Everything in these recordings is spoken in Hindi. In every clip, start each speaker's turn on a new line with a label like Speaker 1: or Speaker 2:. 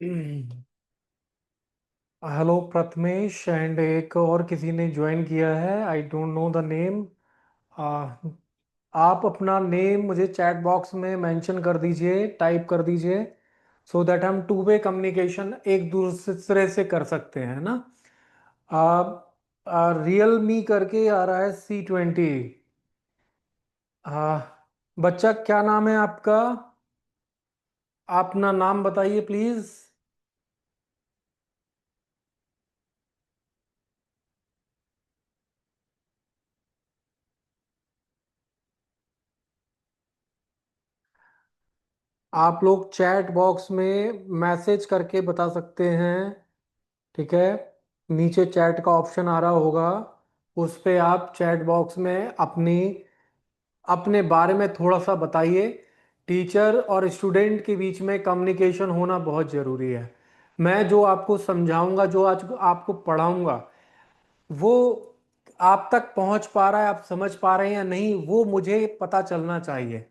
Speaker 1: हेलो प्रथमेश एंड एक और किसी ने ज्वाइन किया है। I don't know the name. आप अपना नेम मुझे चैट बॉक्स में मेंशन कर दीजिए, टाइप कर दीजिए, सो दैट हम टू वे कम्युनिकेशन एक दूसरे से कर सकते हैं ना। आप रियल मी करके आ रहा है C20। बच्चा क्या नाम है आपका? आप अपना नाम बताइए प्लीज। आप लोग चैट बॉक्स में मैसेज करके बता सकते हैं, ठीक है। नीचे चैट का ऑप्शन आ रहा होगा, उस पे आप चैट बॉक्स में अपनी अपने बारे में थोड़ा सा बताइए। टीचर और स्टूडेंट के बीच में कम्युनिकेशन होना बहुत ज़रूरी है। मैं जो आपको समझाऊंगा, जो आज आपको पढ़ाऊंगा, वो आप तक पहुंच पा रहा है, आप समझ पा रहे हैं या नहीं, वो मुझे पता चलना चाहिए।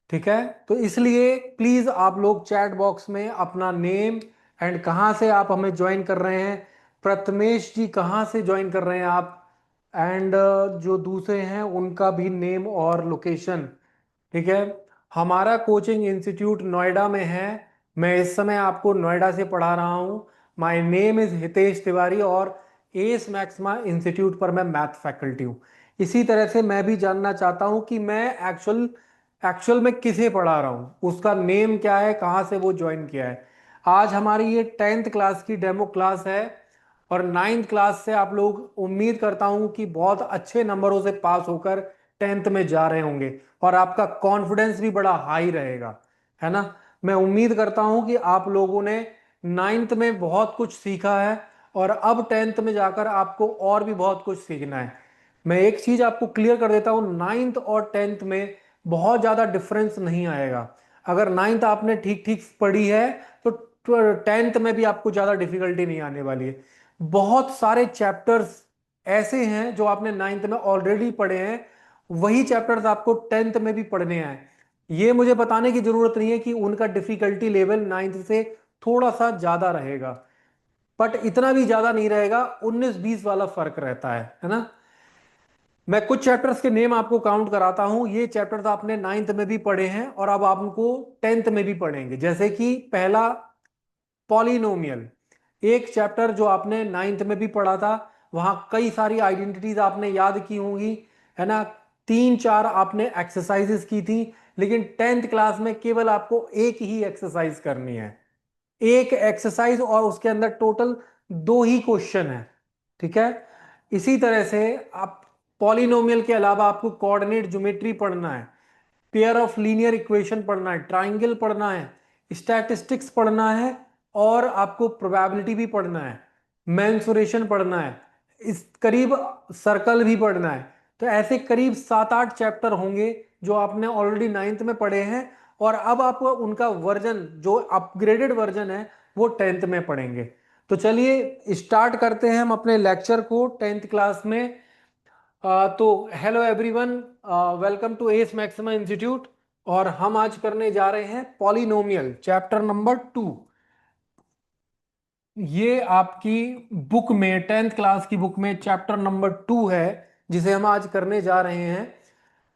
Speaker 1: ठीक है। तो इसलिए प्लीज आप लोग चैट बॉक्स में अपना नेम एंड कहाँ से आप हमें ज्वाइन कर रहे हैं, प्रथमेश जी कहाँ से ज्वाइन कर रहे हैं आप, एंड जो दूसरे हैं उनका भी नेम और लोकेशन। ठीक है। हमारा कोचिंग इंस्टीट्यूट नोएडा में है। मैं इस समय आपको नोएडा से पढ़ा रहा हूँ। My name is Hitesh Tiwari और एस मैक्समा इंस्टीट्यूट पर मैं मैथ फैकल्टी हूँ। इसी तरह से मैं भी जानना चाहता हूँ कि मैं एक्चुअल एक्चुअल में किसे पढ़ा रहा हूँ, उसका नेम क्या है, कहाँ से वो ज्वाइन किया है। आज हमारी ये 10th क्लास की डेमो क्लास है और 9th क्लास से आप लोग, उम्मीद करता हूँ कि बहुत अच्छे नंबरों से पास होकर 10th में जा रहे होंगे और आपका कॉन्फिडेंस भी बड़ा हाई रहेगा, है ना। मैं उम्मीद करता हूं कि आप लोगों ने 9th में बहुत कुछ सीखा है और अब 10th में जाकर आपको और भी बहुत कुछ सीखना है। मैं एक चीज आपको क्लियर कर देता हूं, 9th और 10th में बहुत ज्यादा डिफरेंस नहीं आएगा। अगर 9th आपने ठीक ठीक पढ़ी है तो 10th में भी आपको ज्यादा डिफिकल्टी नहीं आने वाली है। बहुत सारे चैप्टर्स ऐसे हैं जो आपने 9th में ऑलरेडी पढ़े हैं, वही चैप्टर्स आपको 10th में भी पढ़ने हैं। ये मुझे बताने की जरूरत नहीं है कि उनका डिफिकल्टी लेवल 9th से थोड़ा सा ज्यादा रहेगा, बट इतना भी ज्यादा नहीं रहेगा, 19-20 वाला फर्क रहता है ना। मैं कुछ चैप्टर्स के नेम आपको काउंट कराता हूं। ये चैप्टर्स आपने 9th में भी पढ़े हैं और अब आप उनको 10th में भी पढ़ेंगे। जैसे कि पहला, पॉलिनोमियल, एक चैप्टर जो आपने 9th में भी पढ़ा था। वहां कई सारी आइडेंटिटीज आपने याद की होंगी, है ना। 3-4 आपने एक्सरसाइजेस की थी, लेकिन 10th क्लास में केवल आपको एक ही एक्सरसाइज करनी है। एक एक्सरसाइज और उसके अंदर टोटल 2 ही क्वेश्चन है। ठीक है। इसी तरह से आप पॉलिनोमियल के अलावा आपको कोऑर्डिनेट ज्योमेट्री पढ़ना है, पेयर ऑफ लीनियर इक्वेशन पढ़ना है, ट्राइंगल पढ़ना है, स्टैटिस्टिक्स पढ़ना है और आपको प्रोबेबिलिटी भी पढ़ना है, मेंसुरेशन पढ़ना है, इस करीब सर्कल भी पढ़ना है। तो ऐसे करीब 7-8 चैप्टर होंगे जो आपने ऑलरेडी 9th में पढ़े हैं और अब आप उनका वर्जन, जो अपग्रेडेड वर्जन है, वो 10th में पढ़ेंगे। तो चलिए स्टार्ट करते हैं हम अपने लेक्चर को 10th क्लास में। तो hello everyone, welcome to S Maxima Institute. और हम आज करने जा रहे हैं पॉलिनोमियल चैप्टर नंबर 2। ये आपकी बुक में, 10th क्लास की बुक में चैप्टर नंबर 2 है जिसे हम आज करने जा रहे हैं।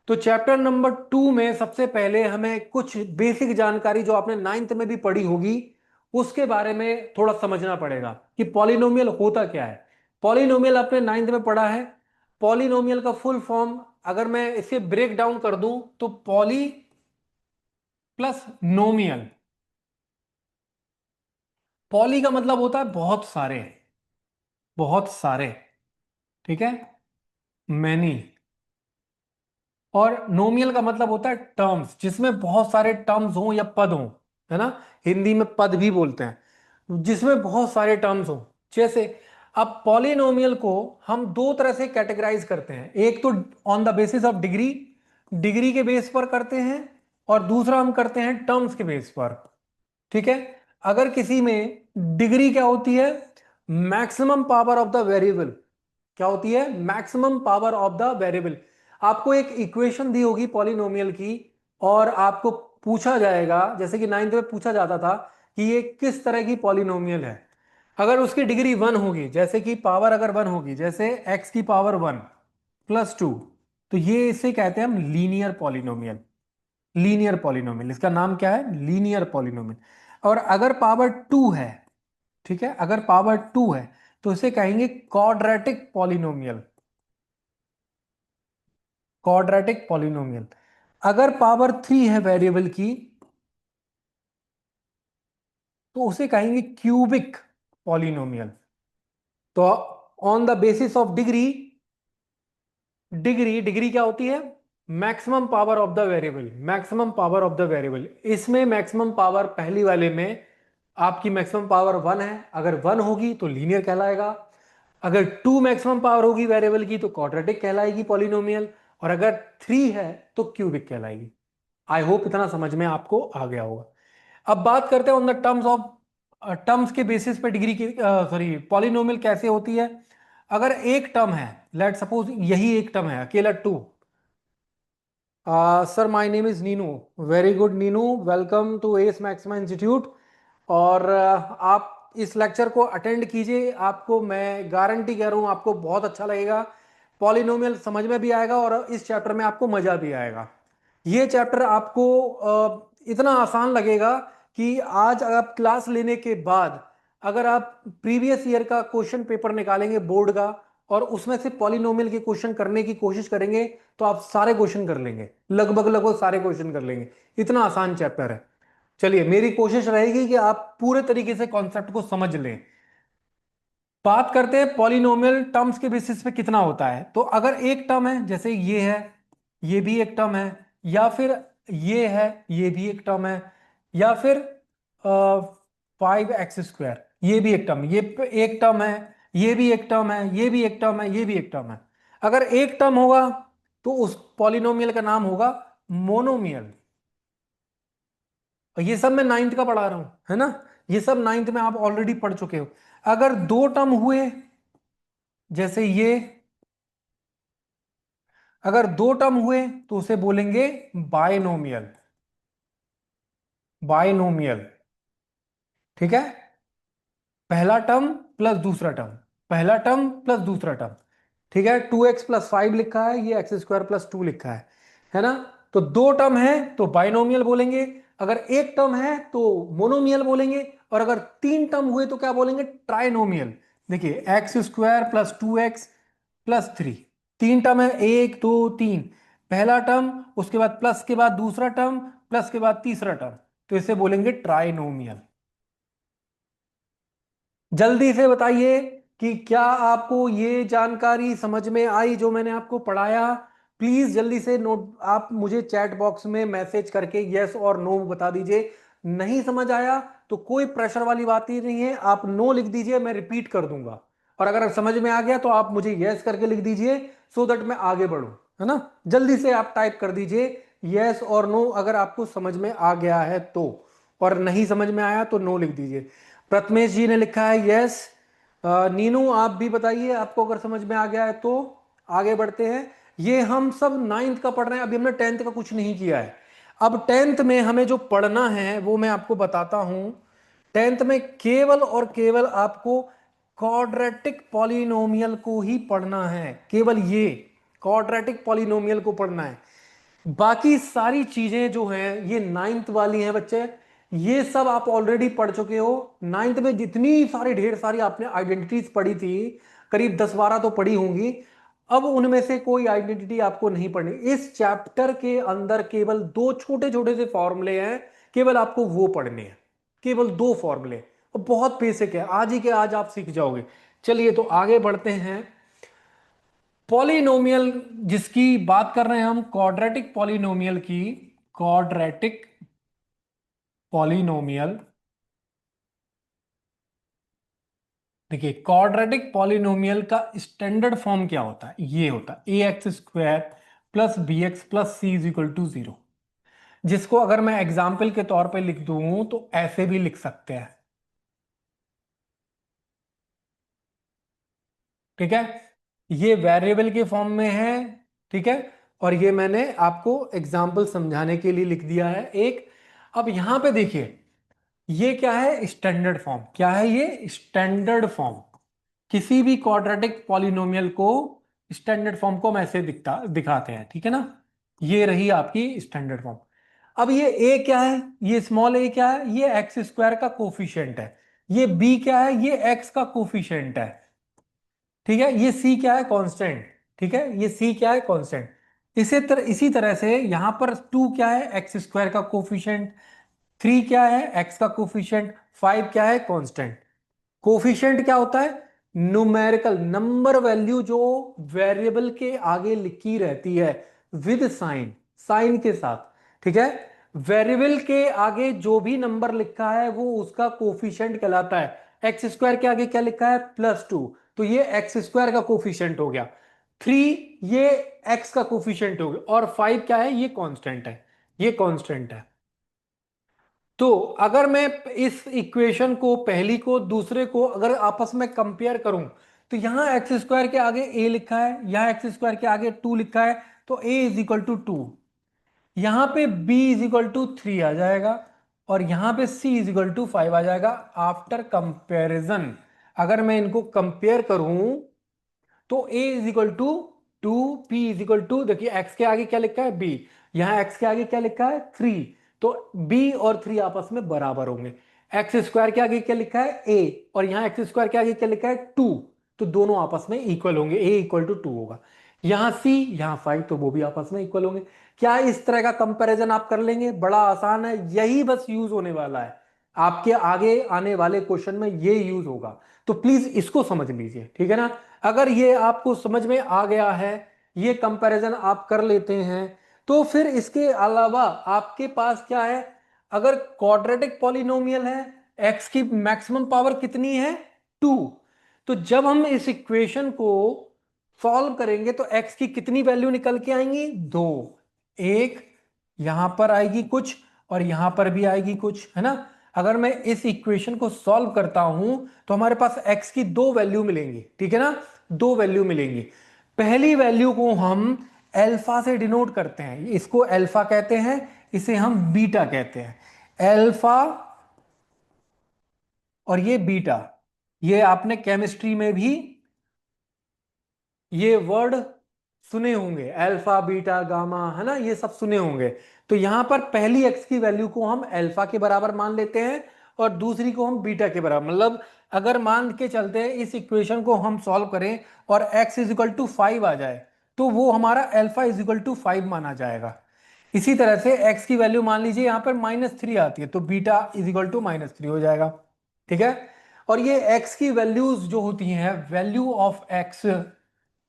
Speaker 1: तो चैप्टर नंबर 2 में सबसे पहले हमें कुछ बेसिक जानकारी जो आपने 9th में भी पढ़ी होगी उसके बारे में थोड़ा समझना पड़ेगा कि पॉलिनोमियल होता क्या है। पॉलिनोमियल आपने 9th में पढ़ा है। पॉलिनोमियल का फुल फॉर्म अगर मैं इसे ब्रेक डाउन कर दूं तो पॉली प्लस नोमियल। पॉली का मतलब होता है बहुत सारे, बहुत सारे। ठीक है, मैनी। और नोमियल का मतलब होता है टर्म्स, जिसमें बहुत सारे टर्म्स हों या पद हों, है ना। हिंदी में पद भी बोलते हैं, जिसमें बहुत सारे टर्म्स हों। जैसे अब पॉलिनोमियल को हम दो तरह से कैटेगराइज करते हैं। एक तो on the basis of degree, degree के बेस पर करते हैं, और दूसरा हम करते हैं टर्म्स के बेस पर। ठीक है। अगर किसी में डिग्री क्या होती है, maximum power of the variable. क्या होती है? Maximum power of the variable. आपको एक इक्वेशन दी होगी पॉलिनोमियल की और आपको पूछा जाएगा, जैसे कि 9th में पूछा जाता था कि ये किस तरह की पॉलिनोमियल है। अगर उसकी डिग्री 1 होगी, जैसे कि पावर अगर 1 होगी, जैसे x की पावर 1 + 2, तो ये इसे कहते हैं हम लीनियर पॉलिनोमियल। लीनियर पॉलिनोमियल, इसका नाम क्या है? Linear polynomial. और अगर पावर 2 है, ठीक है, अगर पावर 2 है तो इसे कहेंगे क्वाड्रेटिक पॉलिनोमियल। Quadratic polynomial. अगर पावर 3 है वेरिएबल की तो उसे कहेंगे क्यूबिक पॉलिनोमियल। तो on the basis of degree, degree degree क्या होती है? Maximum power of the variable, maximum power of the variable. इसमें मैक्सिमम पावर पहली वाले में आपकी मैक्सिमम पावर 1 है, अगर 1 होगी तो लीनियर कहलाएगा। अगर 2 मैक्सिमम पावर होगी वेरिएबल की तो क्वाड्रेटिक कहलाएगी पॉलिनोमियल। और अगर 3 है तो क्यूबिक कहलाएगी। आई होप इतना समझ में आपको आ गया होगा। अब बात करते हैं on the terms of, terms के बेसिस पे डिग्री की, सॉरी, पॉलिनोमियल कैसे होती है। अगर एक टर्म है, लेट सपोज यही एक टर्म है अकेला 2। Sir my name is Neenu. Very good Neenu, welcome to S Maxima Institute. और आप इस लेक्चर को अटेंड कीजिए, आपको मैं गारंटी कह रहा हूँ आपको बहुत अच्छा लगेगा। पॉलिनोमियल समझ में भी आएगा और इस चैप्टर में आपको मजा भी आएगा। ये चैप्टर आपको इतना आसान लगेगा कि आज आप क्लास लेने के बाद अगर आप प्रीवियस ईयर का क्वेश्चन पेपर निकालेंगे बोर्ड का और उसमें से पॉलिनोमियल के क्वेश्चन करने की कोशिश करेंगे तो आप सारे क्वेश्चन कर लेंगे, लगभग लगभग सारे क्वेश्चन कर लेंगे। इतना आसान चैप्टर है। चलिए, मेरी कोशिश रहेगी कि आप पूरे तरीके से कॉन्सेप्ट को समझ लें। बात करते हैं पॉलिनोमियल टर्म्स के बेसिस पे कितना होता है। तो अगर एक टर्म है, जैसे ये है, ये भी एक टर्म है, या फिर ये है, ये भी एक टर्म है, या फिर 5x², ये भी एक टर्म, ये एक टर्म है, ये भी एक टर्म है, ये भी एक टर्म है, ये भी एक टर्म है। अगर एक टर्म होगा तो उस पॉलिनोमियल का नाम होगा मोनोमियल। और ये सब मैं नाइन्थ का पढ़ा रहा हूं, है ना। ये सब नाइन्थ में आप ऑलरेडी पढ़ चुके हो। अगर दो टर्म हुए, जैसे ये, अगर दो टर्म हुए तो उसे बोलेंगे बायनोमियल। बायनोमियल, ठीक है। पहला टर्म प्लस दूसरा टर्म, पहला टर्म प्लस दूसरा टर्म, ठीक है। 2x + 5 लिखा है, ये x² + 2 लिखा है ना। तो दो टर्म है तो बाइनोमियल बोलेंगे, अगर एक टर्म है तो मोनोमियल बोलेंगे, और अगर तीन टर्म हुए तो क्या बोलेंगे? ट्राइनोमियल। देखिए, x² + 2x + 3, तीन टर्म है, एक दो तीन। पहला टर्म, उसके बाद प्लस के बाद दूसरा टर्म, प्लस के बाद तीसरा टर्म, तो इसे बोलेंगे ट्राइनोमियल। जल्दी से बताइए कि क्या आपको ये जानकारी समझ में आई जो मैंने आपको पढ़ाया। प्लीज जल्दी से नोट, आप मुझे चैट बॉक्स में मैसेज करके यस और नो बता दीजिए। नहीं समझ आया तो कोई प्रेशर वाली बात ही नहीं है, आप नो लिख दीजिए, मैं रिपीट कर दूंगा। और अगर समझ में आ गया तो आप मुझे यस करके लिख दीजिए, सो दैट मैं आगे बढ़ूं, है ना। जल्दी से आप टाइप कर दीजिए यस और नो अगर आपको समझ में आ गया है तो, और नहीं समझ में आया तो नो लिख दीजिए। प्रथमेश जी ने लिखा है यस। नीनू आप भी बताइए आपको अगर समझ में आ गया है तो। आगे बढ़ते हैं। ये हम सब नाइन्थ का पढ़ रहे हैं, अभी हमने टेंथ का कुछ नहीं किया है। अब टेंथ में हमें जो पढ़ना है वो मैं आपको बताता हूं। टेंथ में केवल और केवल आपको क्वाड्रेटिक पॉलिनोमियल को ही पढ़ना है, केवल ये क्वाड्रेटिक पॉलिनोमियल को पढ़ना है। बाकी सारी चीजें जो हैं ये नाइन्थ वाली हैं बच्चे। ये सब आप ऑलरेडी पढ़ चुके हो। नाइन्थ में जितनी सारी ढेर सारी आपने आइडेंटिटीज पढ़ी थी, करीब 10-12 तो पढ़ी होंगी। अब उनमें से कोई आइडेंटिटी आपको नहीं पढ़नी। इस चैप्टर के अंदर केवल दो छोटे छोटे से फॉर्मूले हैं, केवल आपको वो पढ़ने हैं। केवल दो फॉर्मूले, और बहुत बेसिक है, आज ही के आज आप सीख जाओगे। चलिए तो आगे बढ़ते हैं। पॉलिनोमियल जिसकी बात कर रहे हैं हम, क्वाड्रेटिक पॉलिनोमियल की। क्वाड्रेटिक पॉलिनोमियल, देखिए क्वाड्रेटिक पॉलिनोमियल का स्टैंडर्ड फॉर्म क्या होता है? ये होता है ax² + bx + c = 0। जिसको अगर मैं एग्जाम्पल के तौर पे लिख दूं तो ऐसे भी लिख सकते हैं, ठीक है। ये वेरिएबल के फॉर्म में है, ठीक है। और ये मैंने आपको एग्जाम्पल समझाने के लिए लिख दिया है एक। अब यहां पे देखिए, ये क्या है, स्टैंडर्ड फॉर्म। क्या है ये, स्टैंडर्ड फॉर्म। किसी भी क्वाड्रेटिक पॉलिनोमियल को स्टैंडर्ड फॉर्म को हम ऐसे दिखाते हैं, ठीक है ना। ये रही आपकी स्टैंडर्ड फॉर्म। अब ये ए क्या है, ये स्मॉल ए क्या है, ये एक्स स्क्वायर का कोफिशिएंट है। ये बी क्या है, ये एक्स का कोफिशिएंट है। ठीक है, ये सी क्या है, कांस्टेंट। ठीक है, ये सी क्या है, कांस्टेंट। इसी तरह से यहां पर टू क्या है, एक्स स्क्वायर का कोफिशिएंट। थ्री क्या है, एक्स का कोफिशिएंट। फाइव क्या है, कांस्टेंट। कोफिशिएंट क्या होता है, न्यूमेरिकल नंबर वैल्यू जो वेरिएबल के आगे लिखी रहती है विद साइन, साइन के साथ। ठीक है, वेरिएबल के आगे जो भी नंबर लिखा है वो उसका कोफिशिएंट कहलाता है। एक्स स्क्वायर के आगे क्या लिखा है, +2, तो ये एक्स स्क्वायर का कोफिशिएंट हो गया। थ्री, ये एक्स का कोफिशिएंट हो गया। और फाइव क्या है, ये कांस्टेंट है, ये कांस्टेंट है। तो अगर मैं इस इक्वेशन को, पहली को दूसरे को अगर आपस में कंपेयर करूं, तो यहां एक्स स्क्वायर के आगे ए लिखा है, यहां एक्स स्क्वायर के आगे 2 लिखा है, तो ए इज इक्वल टू 2। यहां पे b इज इक्वल टू 3 आ जाएगा, और यहां पे c इज इक्वल टू 5 आ जाएगा आफ्टर कंपैरिजन। अगर मैं इनको कंपेयर करूं तो a is equal to 2, p is equal to, देखिए x के आगे क्या लिखा है, b, यहां x के आगे क्या लिखा है, 3, तो b और 3 आपस में बराबर होंगे। एक्स स्क्वायर के आगे क्या लिखा है, a, और यहां एक्स स्क्वायर के आगे क्या लिखा है, 2, तो दोनों आपस में इक्वल होंगे, a इक्वल टू 2 होगा। यहां c, यहां 5, तो वो भी आपस में इक्वल होंगे। क्या इस तरह का कंपैरिजन आप कर लेंगे, बड़ा आसान है, यही बस यूज होने वाला है आपके आगे आने वाले क्वेश्चन में, ये यूज होगा। तो प्लीज इसको समझ लीजिए, ठीक है ना। अगर ये आपको समझ में आ गया है, ये कंपैरिजन आप कर लेते हैं, तो फिर इसके अलावा आपके पास क्या है, अगर क्वाड्रेटिक पॉलिनोमियल है, एक्स की मैक्सिमम पावर कितनी है, 2, तो जब हम इस इक्वेशन को सॉल्व करेंगे तो एक्स की कितनी वैल्यू निकल के आएंगी, दो। एक यहां पर आएगी कुछ, और यहां पर भी आएगी कुछ, है ना। अगर मैं इस इक्वेशन को सॉल्व करता हूं तो हमारे पास x की दो वैल्यू मिलेंगी, ठीक है ना, दो वैल्यू मिलेंगी। पहली वैल्यू को हम अल्फा से डिनोट करते हैं, इसको अल्फा कहते हैं, इसे हम बीटा कहते हैं। अल्फा और ये बीटा, ये आपने केमिस्ट्री में भी ये वर्ड सुने होंगे, अल्फा बीटा गामा, है ना, ये सब सुने होंगे। तो यहां पर पहली एक्स की वैल्यू को हम अल्फा के बराबर मान लेते हैं, और दूसरी को हम बीटा के बराबर, मतलब अगर मान के चलते हैं इस इक्वेशन को हम सॉल्व करें और x इज इक्वल टू 5 आ जाए, तो वो हमारा अल्फा इज इक्वल टू 5 माना जाएगा। इसी तरह से x की वैल्यू मान लीजिए यहां पर -3 आती है, तो बीटा इज इक्वल टू -3 हो जाएगा। ठीक है, और ये x की वैल्यूज जो होती हैं, वैल्यू ऑफ x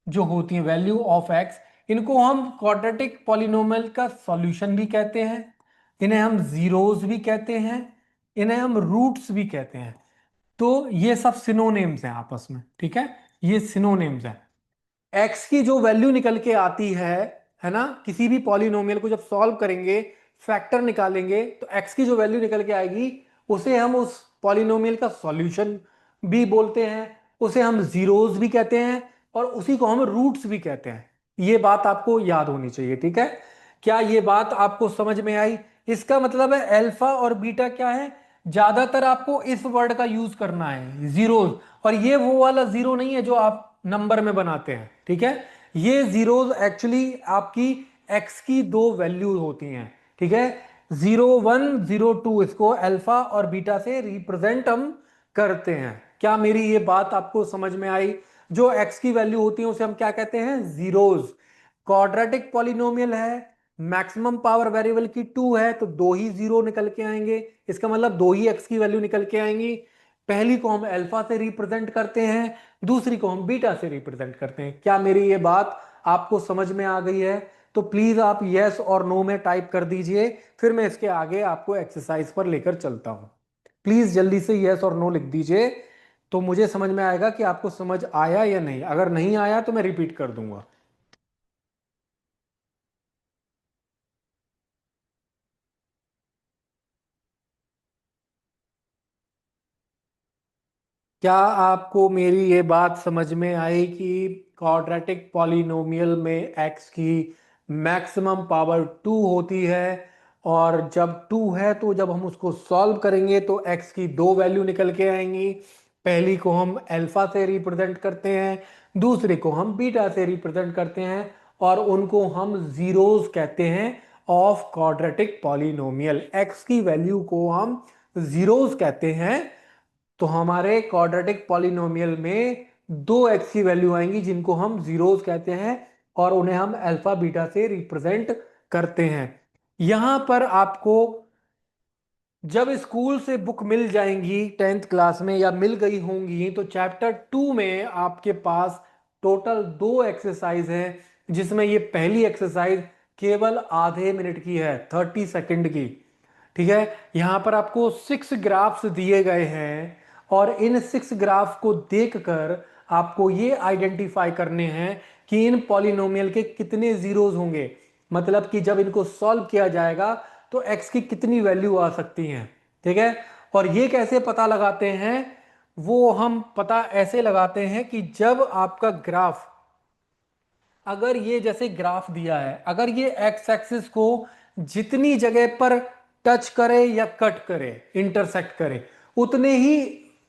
Speaker 1: जो होती है, वैल्यू ऑफ एक्स, इनको हम क्वाड्रेटिक पॉलिनोमियल का सॉल्यूशन भी कहते हैं, इन्हें हम जीरोस भी कहते हैं, इन्हें हम रूट्स भी कहते हैं। तो ये सब सिनोनिम्स हैं आपस में, ठीक है, ये सिनोनिम्स हैं। एक्स की जो वैल्यू निकल के आती है ना, किसी भी पॉलिनोमियल को जब सॉल्व करेंगे, फैक्टर निकालेंगे, तो एक्स की जो वैल्यू निकल के आएगी उसे हम उस पॉलिनोमियल का सॉल्यूशन भी बोलते हैं, उसे हम जीरोस भी कहते हैं, और उसी को हम रूट्स भी कहते हैं। ये बात आपको याद होनी चाहिए, ठीक है। क्या ये बात आपको समझ में आई। इसका मतलब है अल्फा और बीटा क्या है, ज्यादातर आपको इस वर्ड का यूज करना है, जीरोस। और ये वो वाला जीरो नहीं है जो आप नंबर में बनाते हैं, ठीक है। ये जीरोस एक्चुअली आपकी एक्स की दो वैल्यू होती हैं, ठीक है। 0 1 0 2 इसको अल्फा और बीटा से रिप्रेजेंट हम करते हैं। क्या मेरी ये बात आपको समझ में आई। जो एक्स की वैल्यू होती है उसे हम क्या कहते हैं, जीरोस। क्वाड्रेटिक पॉलिनोमियल है, मैक्सिमम पावर वेरिएबल की 2 है, तो दो ही जीरो निकल के आएंगे, इसका मतलब दो ही एक्स की वैल्यू निकल के आएंगी। पहली को हम अल्फा से रिप्रेजेंट करते हैं, दूसरी को हम बीटा से रिप्रेजेंट करते हैं। क्या मेरी ये बात आपको समझ में आ गई है। तो प्लीज आप यस और नो में टाइप कर दीजिए, फिर मैं इसके आगे आपको एक्सरसाइज पर लेकर चलता हूं। प्लीज जल्दी से यस और नो लिख दीजिए, तो मुझे समझ में आएगा कि आपको समझ आया या नहीं। अगर नहीं आया तो मैं रिपीट कर दूंगा। क्या आपको मेरी ये बात समझ में आई कि क्वाड्रेटिक पॉलिनोमियल में एक्स की मैक्सिमम पावर 2 होती है, और जब 2 है तो जब हम उसको सॉल्व करेंगे तो x की दो वैल्यू निकल के आएंगी। पहली को हम अल्फा से रिप्रेजेंट करते हैं, दूसरे को हम बीटा से रिप्रेजेंट करते हैं, और उनको हम जीरोस कहते हैं ऑफ क्वाड्रेटिक पॉलिनोमियल। x की वैल्यू को हम जीरोस कहते हैं। तो हमारे क्वाड्रेटिक पॉलिनोमियल में दो x की वैल्यू आएंगी जिनको हम जीरोस कहते हैं, और उन्हें हम अल्फा बीटा से रिप्रेजेंट करते हैं। यहां पर आपको जब स्कूल से बुक मिल जाएंगी 10th क्लास में या मिल गई होंगी, तो चैप्टर 2 में आपके पास टोटल दो एक्सरसाइज है, जिसमें ये पहली एक्सरसाइज केवल आधे मिनट की है, 30 सेकंड की। ठीक है, यहां पर आपको 6 ग्राफ्स दिए गए हैं, और इन 6 ग्राफ को देखकर आपको ये आइडेंटिफाई करने हैं कि इन पॉलिनोमियल के कितने जीरोज होंगे। मतलब कि जब इनको सॉल्व किया जाएगा तो x की कितनी वैल्यू आ सकती हैं। ठीक है, और ये कैसे पता लगाते हैं, वो हम पता ऐसे लगाते हैं कि जब आपका ग्राफ, अगर ये जैसे ग्राफ दिया है, अगर ये एक्स एक्सिस को जितनी जगह पर टच करे या कट करे, इंटरसेक्ट करे, उतने ही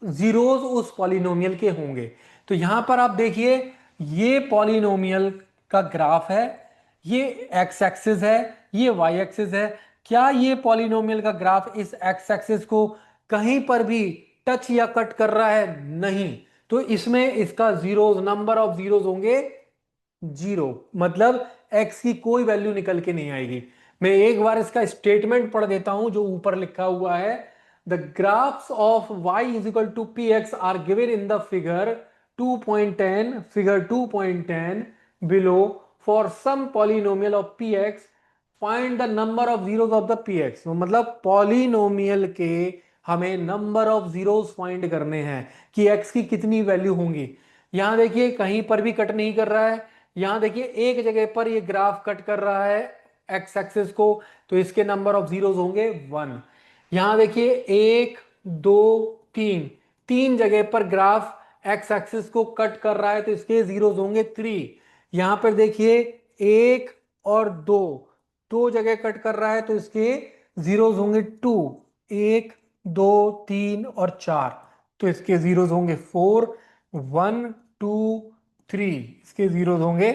Speaker 1: जीरोस उस पॉलिनोमियल के होंगे। तो यहां पर आप देखिए, ये पॉलिनोमियल का ग्राफ है, ये एक्स एक्सिस है, ये वाई एक्सिस है। क्या ये पॉलिनोमियल का ग्राफ इस एक्स एक्सिस को कहीं पर भी टच या कट कर रहा है? नहीं। तो इसमें इसका जीरोस, नंबर ऑफ जीरोस होंगे जीरो। मतलब x की कोई वैल्यू निकल के नहीं आएगी। मैं एक बार इसका स्टेटमेंट पढ़ देता हूं जो ऊपर लिखा हुआ है। The graphs of y is equal to p x are given in the figure 2.10, figure 2.10 below. For some polynomial of p x find the number of zeros of the p x. मतलब पॉलिनोमियल के हमें नंबर ऑफ जीरोस फाइंड करने हैं कि x की कितनी वैल्यू होंगी। यहां देखिए कहीं पर भी कट नहीं कर रहा है। यहां देखिए एक जगह पर ये ग्राफ कट कर रहा है एक्स एक्सिस को, तो इसके नंबर ऑफ जीरोस होंगे 1। यहां देखिए एक, दो, तीन, तीन जगह पर ग्राफ एक्स एक्सिस को कट कर रहा है, तो इसके जीरोस होंगे 3। यहां पर देखिए एक और दो, दो जगह कट कर रहा है, तो इसके जीरोस होंगे 2। एक, दो, तीन और चार, तो इसके जीरोस होंगे 4। 1, 2, 3, इसके जीरोस होंगे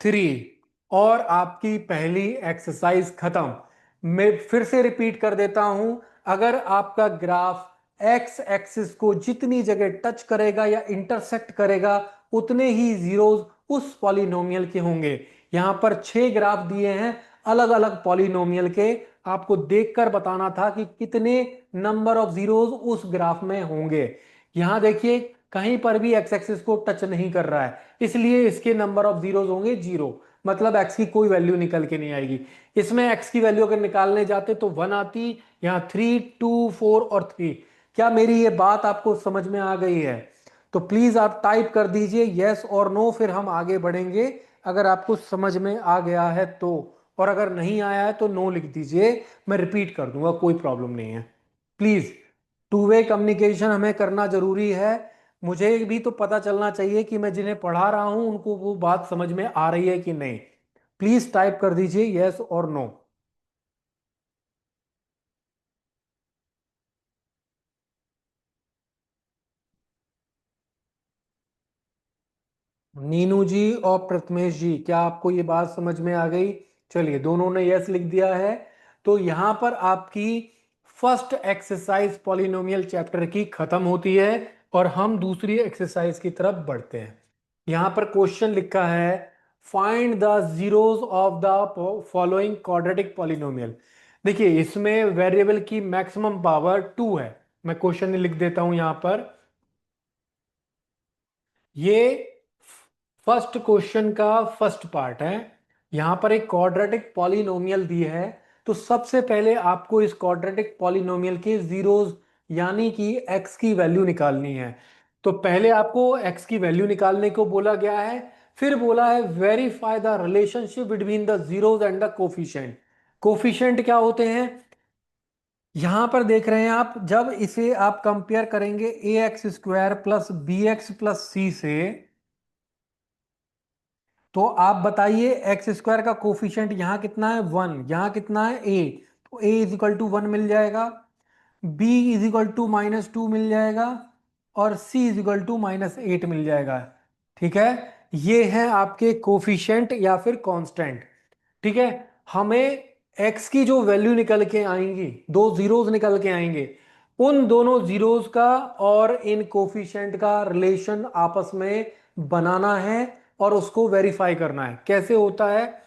Speaker 1: 3। और आपकी पहली एक्सरसाइज खत्म। मैं फिर से रिपीट कर देता हूं, अगर आपका ग्राफ एक्स एक्सिस को जितनी जगह टच करेगा या इंटरसेक्ट करेगा, उतने ही जीरोस उस पॉलिनोमियल के होंगे। यहां पर 6 ग्राफ दिए हैं अलग अलग पॉलिनोमियल के, आपको देखकर बताना था कि कितने नंबर ऑफ जीरोस उस ग्राफ में होंगे। यहां देखिए कहीं पर भी एक्स एक्सिस को टच नहीं कर रहा है, इसलिए इसके नंबर ऑफ जीरोस होंगे 0। मतलब एक्स की कोई वैल्यू निकल के नहीं आएगी। इसमें एक्स की वैल्यू अगर निकालने जाते तो 1 आती, यहाँ 3, 2, 4 और 3। क्या मेरी ये बात आपको समझ में आ गई है? तो प्लीज आप टाइप कर दीजिए यस और नो, फिर हम आगे बढ़ेंगे अगर आपको समझ में आ गया है तो। और अगर नहीं आया है तो नो लिख दीजिए, मैं रिपीट कर दूंगा, कोई प्रॉब्लम नहीं है। प्लीज, टू वे कम्युनिकेशन हमें करना जरूरी है। मुझे भी तो पता चलना चाहिए कि मैं जिन्हें पढ़ा रहा हूं उनको वो बात समझ में आ रही है कि नहीं। प्लीज टाइप कर दीजिए यस और नो। नीनू जी और प्रथमेश जी, क्या आपको ये बात समझ में आ गई? चलिए, दोनों ने यस लिख दिया है। तो यहां पर आपकी फर्स्ट एक्सरसाइज पॉलिनोमियल चैप्टर की खत्म होती है, और हम दूसरी एक्सरसाइज की तरफ बढ़ते हैं। यहां पर क्वेश्चन लिखा है, find the zeros of the following quadratic polynomial. देखिए इसमें वेरिएबल की मैक्सिमम पावर 2 है। मैं क्वेश्चन लिख देता हूं यहां पर। ये फर्स्ट क्वेश्चन का फर्स्ट पार्ट है। यहां पर एक क्वाड्रेटिक पॉलिनोमियल दी है, तो सबसे पहले आपको इस क्वाड्रेटिक पॉलिनोमियल के जीरोस यानी कि x की वैल्यू निकालनी है। तो पहले आपको x की वैल्यू निकालने को बोला गया है, फिर बोला है verify the relationship between the zeros and the coefficient. Coefficient क्या होते हैं? यहां पर देख रहे हैं आप, जब इसे आप कंपेयर करेंगे A X square plus B X plus C से, तो आप बताइए एक्स स्क्वायर का कोफिशिएंट यहाँ कितना है 1, यहाँ कितना है ए, तो ए इज इक्वल टू 1 मिल जाएगा, बी इज इक्वल टू -2 मिल जाएगा, और सी इज इक्वल टू -8 मिल जाएगा। ठीक है, ये है आपके कोफिशिएंट या फिर कांस्टेंट। ठीक है, हमें x की जो वैल्यू निकल के आएंगी, दो जीरोस निकल के आएंगे, उन दोनों जीरोस का और इन कोफिशिएंट का रिलेशन आपस में बनाना है और उसको वेरीफाई करना है। कैसे होता है,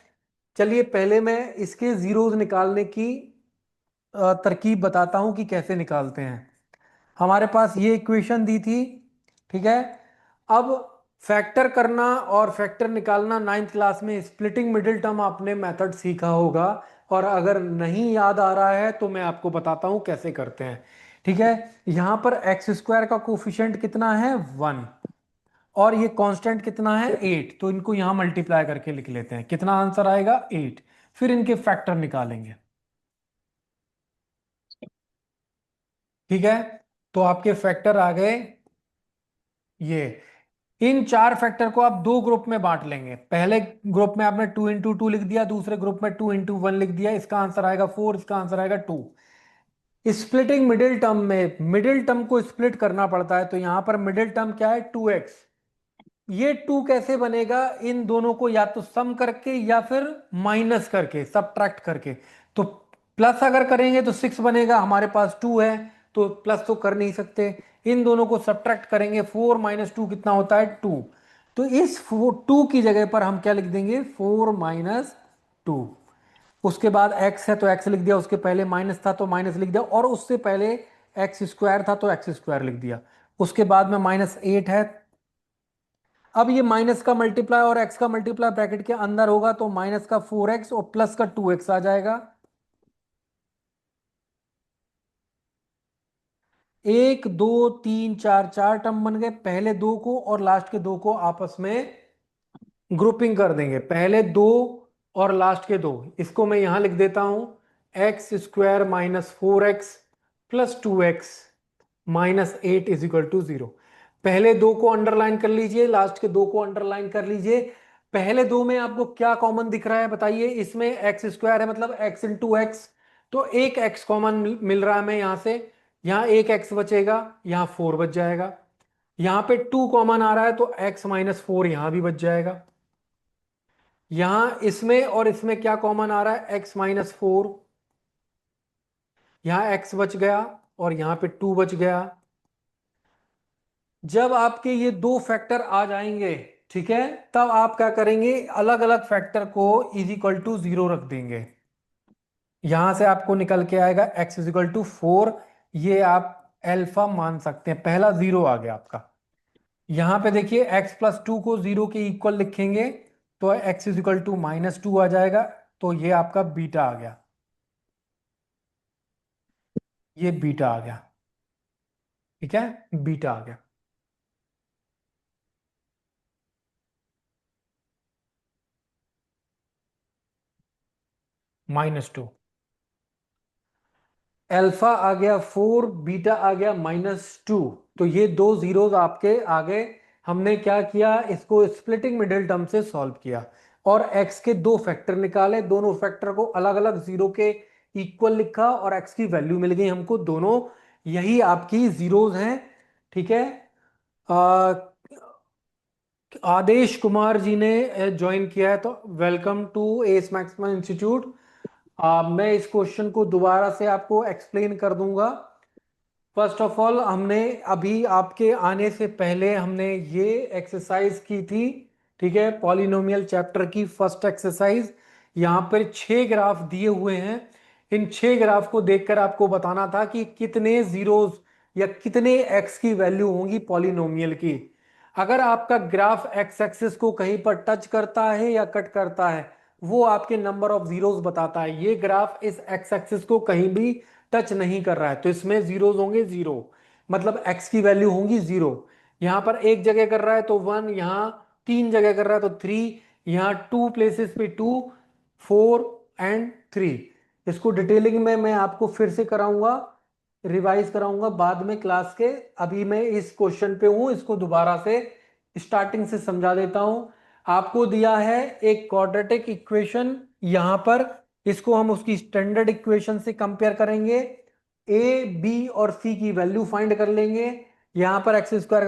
Speaker 1: चलिए पहले मैं इसके जीरोस निकालने की तरकीब बताता हूं कि कैसे निकालते हैं। हमारे पास ये इक्वेशन दी थी, ठीक है। अब फैक्टर करना और फैक्टर निकालना नाइन्थ क्लास में स्प्लिटिंग मिडिल टर्म आपने मेथड सीखा होगा, और अगर नहीं याद आ रहा है तो मैं आपको बताता हूं कैसे करते हैं। ठीक है, यहां पर एक्स स्क्वायर का कोफिशिएंट कितना है 1, और ये कांस्टेंट कितना है 8, तो इनको यहां मल्टीप्लाई करके लिख लेते हैं, कितना आंसर आएगा 8। फिर इनके फैक्टर निकालेंगे। ठीक है, तो आपके फैक्टर आ गए ये। इन चार फैक्टर को आप दो ग्रुप में बांट लेंगे। पहले ग्रुप में आपने 2 × 2 लिख दिया, दूसरे ग्रुप में 2 × 1 लिख दिया। इसका आंसर आएगा 4, इसका आंसर आएगा 2। स्प्लिटिंग मिडिल टर्म में मिडिल टर्म को स्प्लिट करना पड़ता है, तो यहां पर मिडिल टर्म क्या है 2x। ये 2 कैसे बनेगा, इन दोनों को या तो सम करके या फिर माइनस करके, सब्ट्रैक्ट करके। तो प्लस अगर करेंगे तो 6 बनेगा, हमारे पास 2 है तो प्लस तो कर नहीं सकते। इन दोनों को सब्ट्रैक्ट करेंगे, 4 - 2 कितना होता है 2। तो इस 2 की जगह पर हम क्या लिख देंगे 4 - 2। उसके बाद x है तो x लिख दिया, उसके पहले माइनस था तो माइनस लिख दिया, और उससे पहले एक्स स्क्वायर था तो एक्स स्क्वायर लिख दिया। उसके बाद में -8 है। अब ये माइनस का मल्टीप्लाई और एक्स का मल्टीप्लाई ब्रैकेट के अंदर होगा, तो माइनस का 4x और प्लस का 2x आ जाएगा। एक दो तीन चार, चार टर्म बन गए। पहले दो को और लास्ट के दो को आपस में ग्रुपिंग कर देंगे, पहले दो और लास्ट के दो। इसको मैं यहां लिख देता हूं, x² - 4x + 2x -8 is equal to 0। पहले दो को अंडरलाइन कर लीजिए, लास्ट के दो को अंडरलाइन कर लीजिए। पहले दो में आपको क्या कॉमन दिख रहा है बताइए, इसमें x² है मतलब x × x, तो एक x कॉमन मिल रहा है हमें यहां से। यहां एक x बचेगा, यहां 4 बच जाएगा। यहां पे 2 कॉमन आ रहा है तो x - 4 यहां भी बच जाएगा। यहां इसमें और इसमें क्या कॉमन आ रहा है x - 4, यहां x बच गया और यहां पे 2 बच गया। जब आपके ये दो फैक्टर आ जाएंगे, ठीक है, तब आप क्या करेंगे, अलग अलग फैक्टर को इज इक्वल टू 0 रख देंगे। यहां से आपको निकल के आएगा x इज इक्वल टू 4। ये आप अल्फा मान सकते हैं, पहला 0 आ गया आपका। यहां पे देखिए x + 2 को 0 के इक्वल लिखेंगे तो x इज इक्वल टू -2 आ जाएगा, तो ये आपका बीटा आ गया, ये बीटा आ गया। ठीक है, बीटा आ गया। -2, अल्फा आ गया 4, बीटा आ गया -2। तो ये दो जीरोस आपके आ गए। हमने क्या किया, इसको स्प्लिटिंग मिडिल टर्म से सॉल्व किया और x के दो फैक्टर निकाले, दोनों फैक्टर को अलग अलग 0 के इक्वल लिखा और x की वैल्यू मिल गई हमको दोनों। यही आपकी जीरोस हैं। ठीक है, आ, आदेश कुमार जी ने ज्वाइन किया है, तो वेलकम टू एस मैक्समन इंस्टीट्यूट। मैं इस क्वेश्चन को दोबारा से आपको एक्सप्लेन कर दूंगा। फर्स्ट ऑफ ऑल, हमने अभी आपके आने से पहले हमने ये एक्सरसाइज की थी। ठीक है, पॉलिनोमियल चैप्टर की फर्स्ट एक्सरसाइज। यहाँ पर 6 ग्राफ दिए हुए हैं। इन 6 ग्राफ को देखकर आपको बताना था कि कितने जीरोस या कितने एक्स की वैल्यू होंगी पॉलिनोमियल की। अगर आपका ग्राफ एक्स एक्सिस को कहीं पर टच करता है या कट करता है, वो आपके नंबर ऑफ जीरोस बताता है। ये ग्राफ इस एक्स एक्सिस को कहीं भी टच नहीं कर रहा है, तो इसमें जीरोस होंगे 0, मतलब x की वैल्यू होंगी 0। यहां पर एक जगह कर रहा है तो 1, यहां 3 जगह कर रहा है तो 3, यहां 2 प्लेसेस पे 2, 4 एंड 3। इसको डिटेलिंग में मैं आपको फिर से कराऊंगा, रिवाइज कराऊंगा बाद में क्लास के। अभी मैं इस क्वेश्चन पे हूं, इसको दोबारा से स्टार्टिंग से समझा देता हूं। आपको दिया है एक क्वाड्रेटिक इक्वेशन यहां पर, इसको हम उसकी स्टैंडर्ड इक्वेशन से कंपेयर करेंगे, ए बी और सी की वैल्यू फाइंड कर लेंगे। यहां पर एक्स स्क्वायर